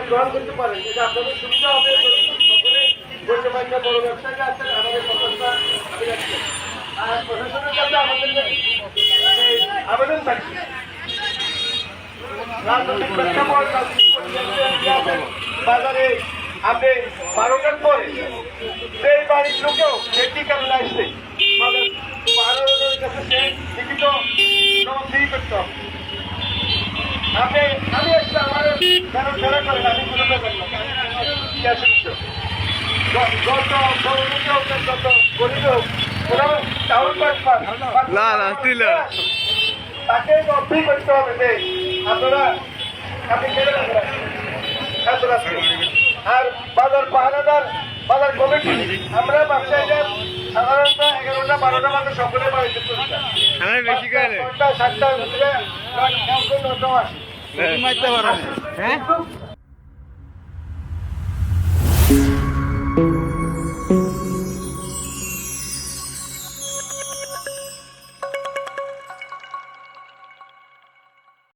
গ্রহণ করতে পারেন, এটা আপনাদের সুবিধা হবে। সকলেই গণ্যমান্য বড় ব্যবসায়ী আছেন, আমাদের প্রশংসা আমি রাখছি। আর প্রশাসনের কাছে আমাদের আবেদন থাকছে, রাজনৈতিক প্রেক্ষাপট বাজারে আপনি 12টার পরে সেই বাড়ির লোকেও একটি কারণে আসছে, কাছে সে লিখিত ফ্রি করতে হবে। আমি একটা আমার কেন ফেরা করেন, আমি কোনো ব্যাপার না, যত গরিব হোক যত গরিব হোক ওরা চাউল তাকে ফ্রি করতে হবে যে আপনারা আপনি কেটে রাখবেন। আর বাজার পাহারাদার বাজার কমিটি আমরা ব্যবসায়ীরা সাধারণত 11টা 12টা মাত্র সকলে বাড়িতে বেশি করে 7টার ভিতরে আসে।